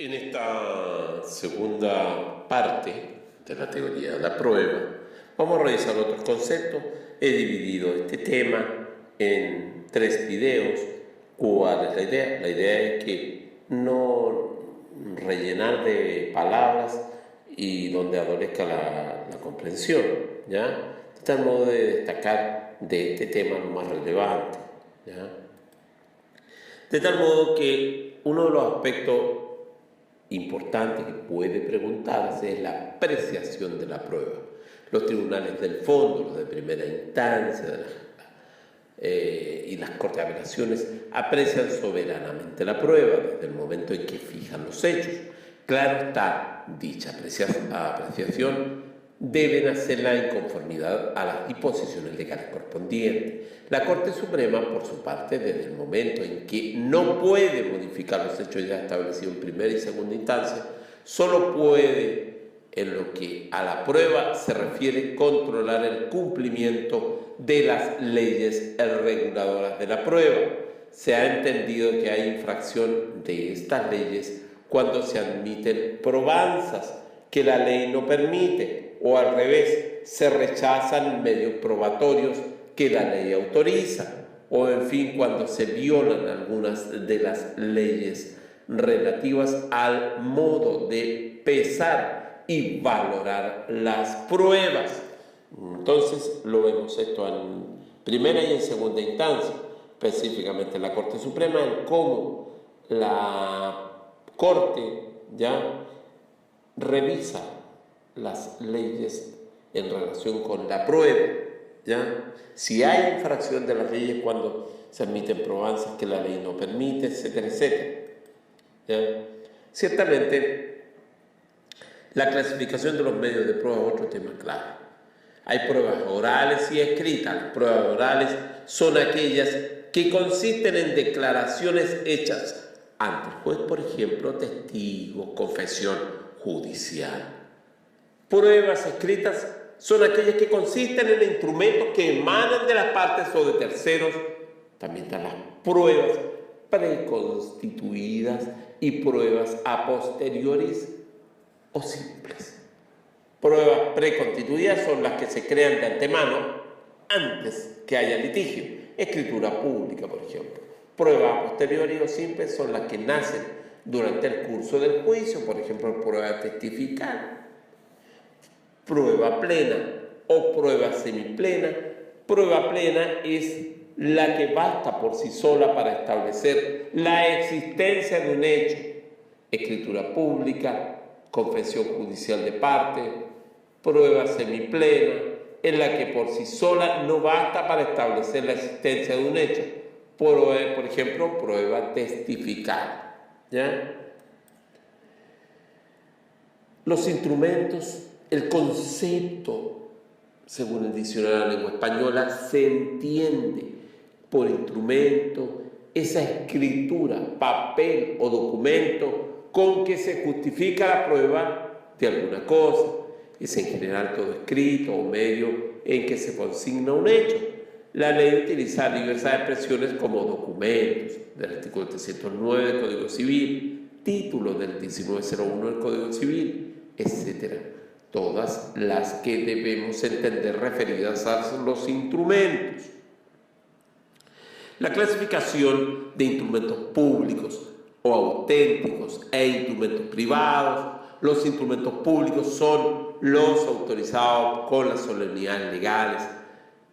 En esta segunda parte de la teoría de la prueba, vamos a revisar otros conceptos. He dividido este tema en 3 videos. ¿Cuál es la idea? La idea es que no rellenar de palabras y donde adolezca la comprensión, ¿ya? De tal modo de destacar de este tema lo más relevante, ¿ya? De tal modo que uno de los aspectos importante que puede preguntarse es la apreciación de la prueba. Los tribunales del fondo, los de primera instancia y las cortes de apelaciones aprecian soberanamente la prueba desde el momento en que fijan los hechos. Claro está, dicha apreciación deben hacerla en conformidad a las disposiciones legales correspondientes. La Corte Suprema, por su parte, desde el momento en que no puede modificar los hechos ya establecidos en primera y segunda instancia, solo puede, en lo que a la prueba se refiere, controlar el cumplimiento de las leyes reguladoras de la prueba. Se ha entendido que hay infracción de estas leyes cuando se admiten probanzas que la ley no permite, o al revés, se rechazan medios probatorios que la ley autoriza, o en fin, cuando se violan algunas de las leyes relativas al modo de pesar y valorar las pruebas. Entonces lo vemos esto en primera y en segunda instancia, específicamente en la Corte Suprema, en cómo la Corte ya revisa las leyes en relación con la prueba, ¿ya? Si hay infracción de las leyes cuando se admiten probanzas que la ley no permite, etcétera, etcétera, ¿ya? Ciertamente, la clasificación de los medios de prueba es otro tema clave. Hay pruebas orales y escritas. Las pruebas orales son aquellas que consisten en declaraciones hechas ante el juez, por ejemplo, testigo, confesión judicial. Pruebas escritas son aquellas que consisten en instrumentos que emanan de las partes o de terceros. También están las pruebas preconstituidas y pruebas a posteriores o simples. Pruebas preconstituidas son las que se crean de antemano antes que haya litigio. Escritura pública, por ejemplo. Pruebas a posteriori o simples son las que nacen durante el curso del juicio, por ejemplo, prueba testifical, prueba plena o prueba semiplena. Prueba plena es la que basta por sí sola para establecer la existencia de un hecho. Escritura pública, confesión judicial de parte. Prueba semiplena es la que por sí sola no basta para establecer la existencia de un hecho. Por ejemplo, prueba testifical, ¿ya? Los instrumentos, el concepto, según el diccionario de la lengua española, se entiende por instrumento esa escritura, papel o documento con que se justifica la prueba de alguna cosa. Es en general todo escrito o medio en que se consigna un hecho. La ley utiliza diversas expresiones como documentos, del artículo 309 del Código Civil, título del 1901 del Código Civil, etcétera. Todas las que debemos entender referidas a los instrumentos. La clasificación de instrumentos públicos o auténticos e instrumentos privados. Los instrumentos públicos son los autorizados con las solemnidades legales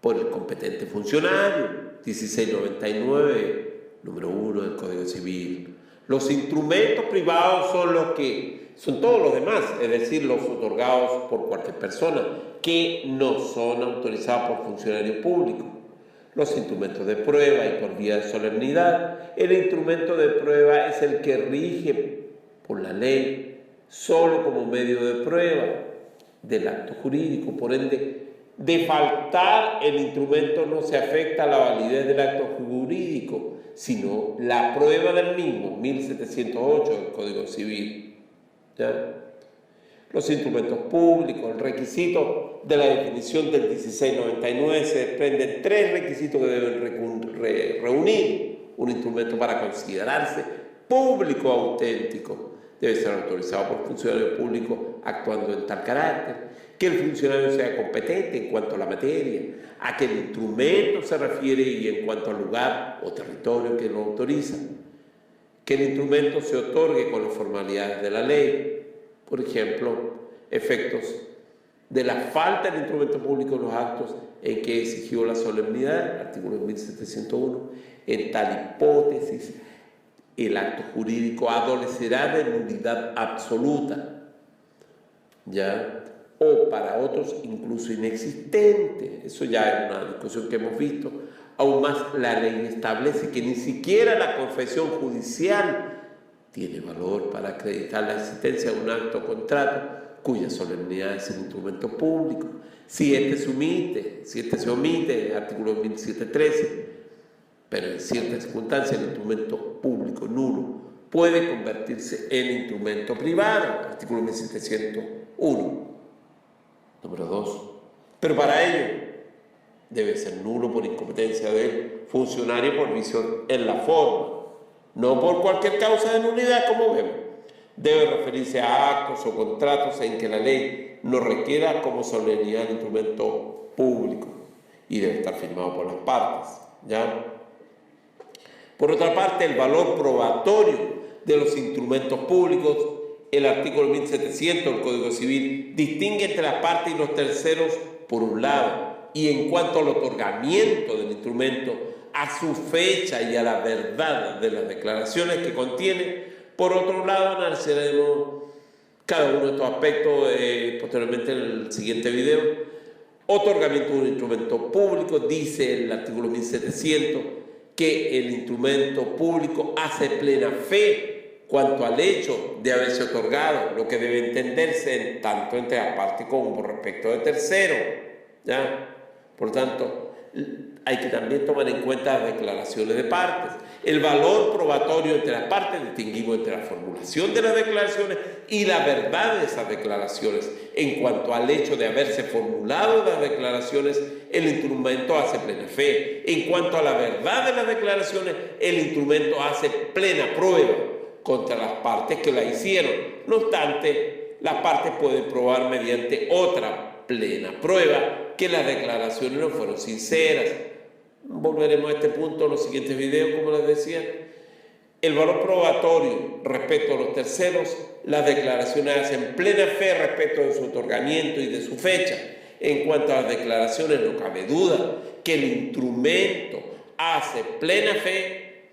por el competente funcionario, 1699, número 1 del Código Civil. Los instrumentos privados son todos los demás, es decir, los otorgados por cualquier persona, que no son autorizados por funcionarios públicos. Los instrumentos de prueba y por vía de solemnidad. El instrumento de prueba es el que rige por la ley solo como medio de prueba del acto jurídico. Por ende, de faltar el instrumento no se afecta a la validez del acto jurídico, sino la prueba del mismo, 1708 del Código Civil, ¿ya? Los instrumentos públicos, el requisito de la definición del 1699 se desprenden 3 requisitos que deben reunir un instrumento para considerarse público auténtico. debe ser autorizado por funcionario público actuando en tal carácter, que el funcionario sea competente en cuanto a la materia, a qué instrumento se refiere y en cuanto al lugar o territorio que lo autoriza, que el instrumento se otorgue con las formalidades de la ley, por ejemplo, efectos de la falta del instrumento público en los actos en que exigió la solemnidad, artículo 1701, en tal hipótesis el acto jurídico adolecerá de nulidad absoluta, ¿ya? O para otros incluso inexistente. Eso ya es una discusión que hemos visto. Aún más, la ley establece que ni siquiera la confesión judicial tiene valor para acreditar la existencia de un acto o contrato cuya solemnidad es el instrumento público. Si este se omite, artículo 1713, pero en ciertas circunstancias el instrumento público nulo puede convertirse en instrumento privado, artículo 1701. Número 2. Pero para ello debe ser nulo por incompetencia del funcionario por vicio en la forma, no por cualquier causa de nulidad, como vemos. Debe referirse a actos o contratos en que la ley no requiera como solemnidad el instrumento público y debe estar firmado por las partes, ¿ya? Por otra parte, el valor probatorio de los instrumentos públicos, el artículo 1700 del Código Civil distingue entre las partes y los terceros por un lado, y en cuanto al otorgamiento del instrumento, a su fecha y a la verdad de las declaraciones que contiene. Por otro lado, analizaremos cada uno de estos aspectos posteriormente en el siguiente video. Otorgamiento de un instrumento público, dice el artículo 1700 que el instrumento público hace plena fe cuanto al hecho de haberse otorgado, lo que debe entenderse tanto entre las partes como por respecto de terceros, ¿ya? Por tanto, hay que también tomar en cuenta las declaraciones de partes. El valor probatorio entre las partes distinguimos entre la formulación de las declaraciones y la verdad de esas declaraciones. En cuanto al hecho de haberse formulado las declaraciones, el instrumento hace plena fe. En cuanto a la verdad de las declaraciones, el instrumento hace plena prueba contra las partes que la hicieron. No obstante, las partes pueden probar mediante otra plena prueba que las declaraciones no fueron sinceras. Volveremos a este punto en los siguientes videos, como les decía. El valor probatorio respecto a los terceros, las declaraciones hacen plena fe respecto de su otorgamiento y de su fecha. En cuanto a las declaraciones, no cabe duda que el instrumento hace plena fe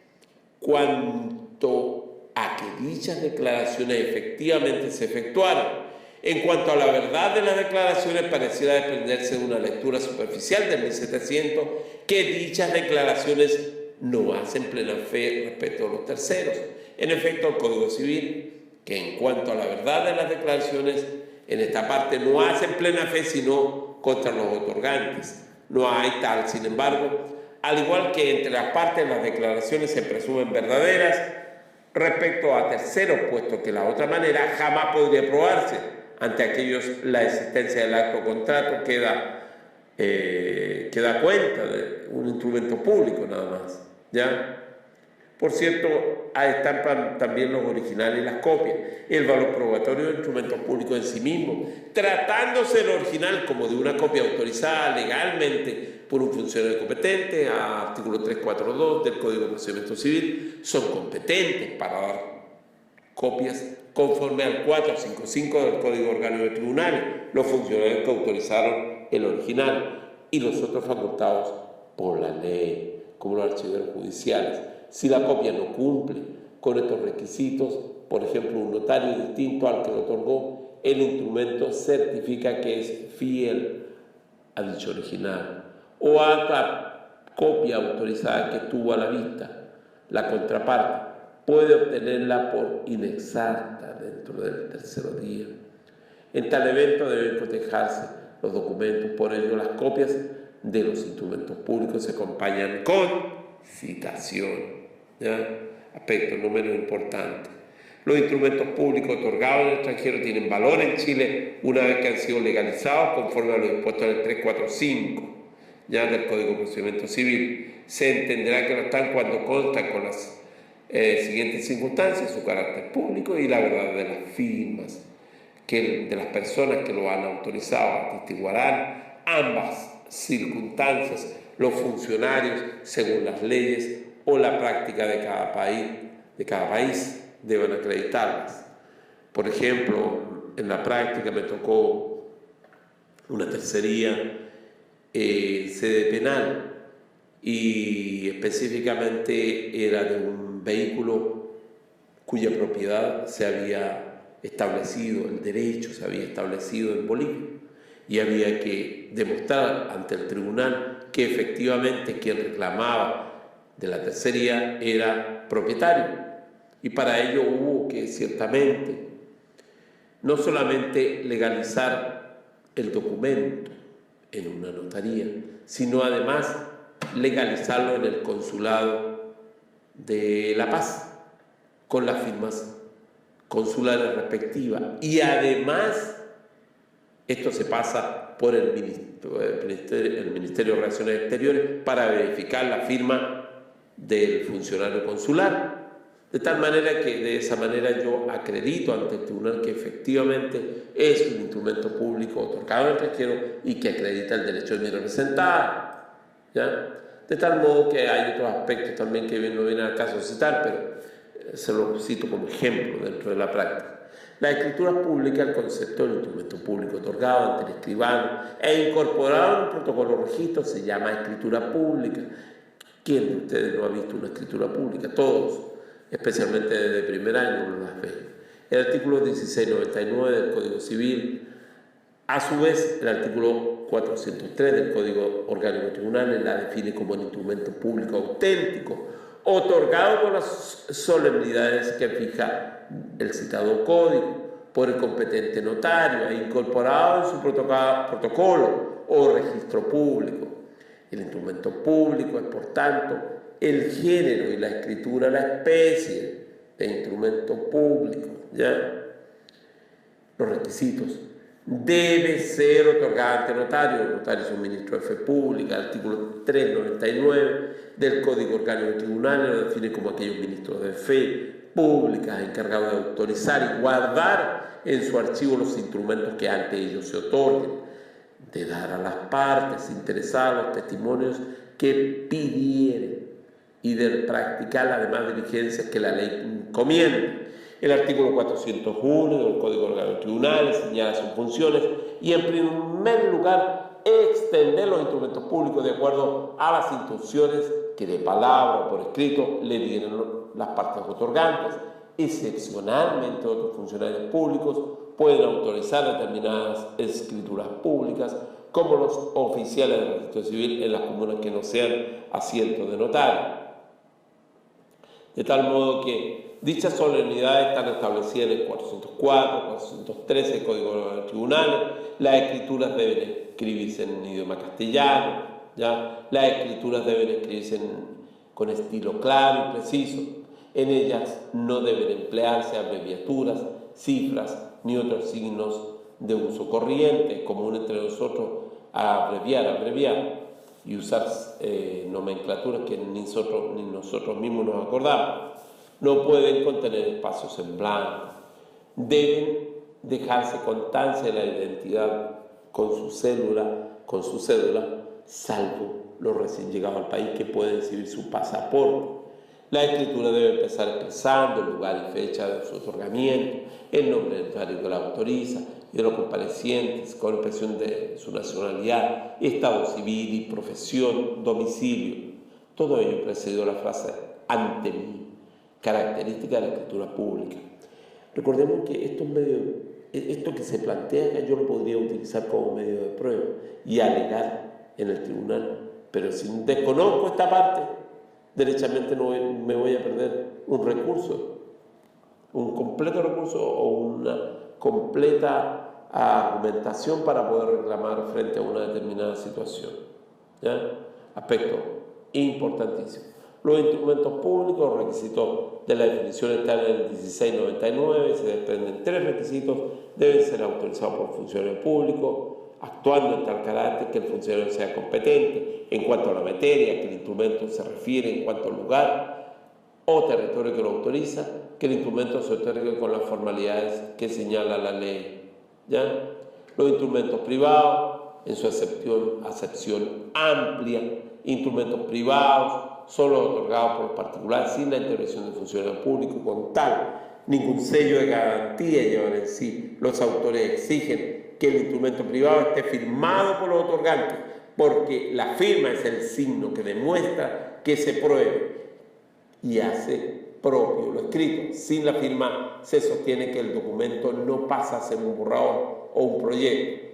cuanto a que dichas declaraciones efectivamente se efectuaron. En cuanto a la verdad de las declaraciones, pareciera desprenderse de una lectura superficial del 1700 que dichas declaraciones no hacen plena fe respecto a los terceros. En efecto, el Código Civil, que en cuanto a la verdad de las declaraciones, en esta parte no hacen plena fe sino contra los otorgantes. No hay tal, sin embargo, al igual que entre las partes las declaraciones se presumen verdaderas respecto a terceros, puesto que la otra manera jamás podría probarse. Ante aquellos, la existencia del acto o contrato queda cuenta de un instrumento público nada más, ¿ya? Por cierto, ahí están también los originales y las copias. El valor probatorio del instrumento público en sí mismo, tratándose del original como de una copia autorizada legalmente por un funcionario competente, artículo 342 del Código de Procedimiento Civil, son competentes para dar copias conforme al 455 del Código Orgánico de Tribunales, los funcionarios que autorizaron el original y los otros facultados por la ley, como los archiveros judiciales. Si la copia no cumple con estos requisitos, por ejemplo, un notario distinto al que lo otorgó el instrumento certifica que es fiel a dicho original, o a otra copia autorizada que tuvo a la vista la contraparte, puede obtenerla por inexacta dentro del tercer día. En tal evento deben protegerse los documentos, por ello las copias de los instrumentos públicos se acompañan con citación, ¿ya? Aspecto no menos importante. Los instrumentos públicos otorgados en el extranjero tienen valor en Chile una vez que han sido legalizados conforme a los dispuestos en el 345, ¿ya? Del Código de Procedimiento Civil. Se entenderá que no están cuando constan con las siguientes circunstancias, su carácter público y la verdad de las firmas de las personas que lo han autorizado. Atestiguarán ambas circunstancias los funcionarios según las leyes o la práctica de cada país deben acreditarlas. Por ejemplo, en la práctica me tocó una tercería sede penal y específicamente era de un vehículo cuya propiedad se había establecido, el derecho se había establecido en Bolivia y había que demostrar ante el tribunal que efectivamente quien reclamaba de la tercería era propietario, y para ello hubo que ciertamente no solamente legalizar el documento en una notaría, sino además legalizarlo en el consulado de La Paz con las firmas consulares respectivas, y además esto se pasa por el Ministerio de Relaciones Exteriores para verificar la firma del funcionario consular, de tal manera que de esa manera yo acredito ante el tribunal que efectivamente es un instrumento público otorgado al extranjero y que acredita el derecho de mi representada, ¿ya? De tal modo que hay otros aspectos también que no vienen al caso de citar, pero se lo cito como ejemplo dentro de la práctica. La escritura pública, el concepto del instrumento público otorgado ante el escribano e incorporado en un protocolo registro se llama escritura pública. ¿Quién de ustedes no ha visto una escritura pública? Todos, especialmente desde primer año uno las ve. El artículo 1699 del Código Civil, a su vez el artículo 403 del Código Orgánico de Tribunales la define como un instrumento público auténtico, otorgado con las solemnidades que fija el citado código por el competente notario e incorporado en su protocolo o registro público. El instrumento público es, por tanto, el género y la escritura, la especie de instrumento público, ¿ya? Los requisitos. Debe ser otorgado ante notario. El notario es un ministro de fe pública. El artículo 399 del Código Orgánico de Tribunales lo define como aquellos ministros de fe pública encargados de autorizar y guardar en su archivo los instrumentos que ante ellos se otorguen, de dar a las partes interesadas los testimonios que pidieren y de practicar las demás diligencias que la ley encomienda. El artículo 401 del Código Orgánico de Tribunales señala sus funciones y, en primer lugar, extender los instrumentos públicos de acuerdo a las instrucciones que de palabra o por escrito le dieron las partes otorgantes. Excepcionalmente, otros funcionarios públicos pueden autorizar determinadas escrituras públicas, como los oficiales del registro civil en las comunas que no sean asientos de notario. De tal modo que dichas solemnidades están establecidas en el 404, 413 del Código de Tribunales. Las escrituras deben escribirse en idioma castellano, ¿ya? Las escrituras deben escribirse con estilo claro y preciso. En ellas no deben emplearse abreviaturas, cifras ni otros signos de uso corriente, común entre nosotros abreviar y usar nomenclaturas que ni nosotros mismos nos acordamos. No pueden contener espacios en blanco. Deben dejarse constancia de la identidad con su cédula, salvo los recién llegados al país que pueden exhibir su pasaporte. La escritura debe empezar expresando el lugar y fecha de su otorgamiento, el nombre del notario que la autoriza y de los comparecientes, con expresión de su nacionalidad, estado civil y profesión, domicilio. Todo ello precedido la frase ante mí, característica de la escritura pública. Recordemos que esto que se plantea acá yo lo podría utilizar como medio de prueba y alegar en el tribunal, pero si desconozco esta parte, derechamente no me voy a perder un recurso, un completo recurso o una completa argumentación para poder reclamar frente a una determinada situación, ¿ya? Aspecto importantísimo. Los instrumentos públicos, los requisitos de la definición están en el 1699, se desprenden 3 requisitos: deben ser autorizados por funcionario público, actuando en tal carácter que el funcionario sea competente en cuanto a la materia que el instrumento se refiere, en cuanto al lugar o territorio que lo autoriza, que el instrumento se otorgue con las formalidades que señala la ley. ¿Ya? Los instrumentos privados, en su acepción amplia, instrumentos privados solo otorgados por particulares sin la intervención del funcionario público con tal. Ningún sello de garantía llevan en sí. Los autores exigen que el instrumento privado esté firmado por los otorgantes, porque la firma es el signo que demuestra que se pruebe y hace propio lo escrito. Sin la firma se sostiene que el documento no pasa a ser un borrador o un proyecto.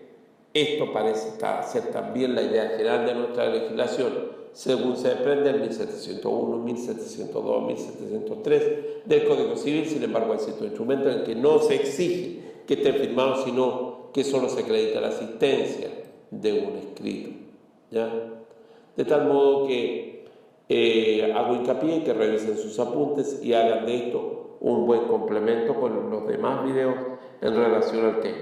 Esto parece ser también la idea general de nuestra legislación, según se desprende en 1701, 1702, 1703 del Código Civil. Sin embargo, hay ciertos instrumentos en que no se exige que estén firmados, sino que solo se acredita la existencia de un escrito. ¿Ya? De tal modo que hago hincapié en que revisen sus apuntes y hagan de esto un buen complemento con los demás videos en relación al tema.